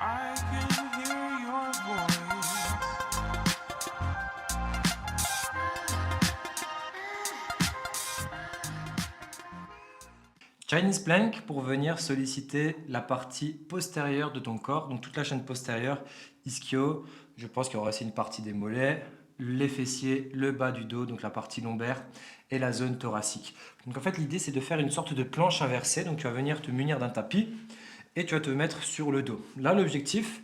I can hear your voice. Chinese Plank pour venir solliciter la partie postérieure de ton corps, donc toute la chaîne postérieure, ischio. Je pense qu'il y aura aussi une partie des mollets, les fessiers, le bas du dos, donc la partie lombaire et la zone thoracique. Donc en fait l'idée c'est de faire une sorte de planche inversée, donc tu vas venir te munir d'un tapis et tu vas te mettre sur le dos. Là l'objectif,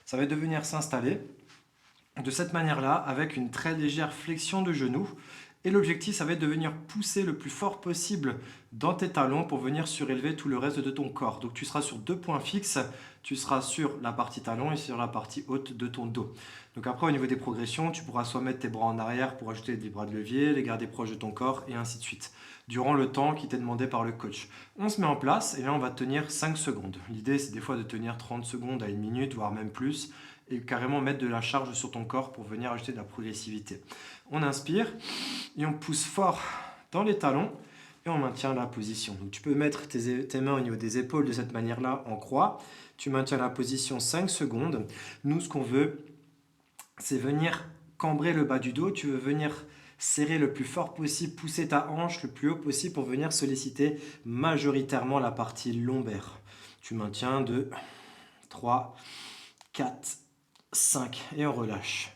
ça va être de venir s'installer de cette manière-là avec une très légère flexion de genou. Et l'objectif, ça va être de venir pousser le plus fort possible dans tes talons pour venir surélever tout le reste de ton corps. Donc tu seras sur deux points fixes, tu seras sur la partie talon et sur la partie haute de ton dos. Donc après, au niveau des progressions, tu pourras soit mettre tes bras en arrière pour ajouter des bras de levier, les garder proches de ton corps et ainsi de suite. Durant le temps qui t'est demandé par le coach. On se met en place et là, on va tenir 5 secondes. L'idée, c'est des fois de tenir 30 secondes à 1 minute, voire même plus, et carrément mettre de la charge sur ton corps pour venir ajouter de la progressivité. On inspire et on pousse fort dans les talons et on maintient la position. Donc tu peux mettre tes mains au niveau des épaules de cette manière-là en croix. Tu maintiens la position 5 secondes. Nous, ce qu'on veut, c'est venir cambrer le bas du dos. Tu veux venir serrer le plus fort possible, pousser ta hanche le plus haut possible pour venir solliciter majoritairement la partie lombaire. Tu maintiens 2, 3, 4, 5 et on relâche.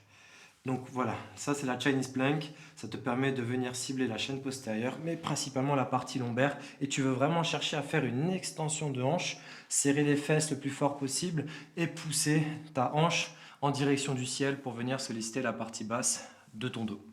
Donc voilà, ça c'est la Chinese Plank, ça te permet de venir cibler la chaîne postérieure, mais principalement la partie lombaire. Et tu veux vraiment chercher à faire une extension de hanche, serrer les fesses le plus fort possible et pousser ta hanche en direction du ciel pour venir solliciter la partie basse de ton dos.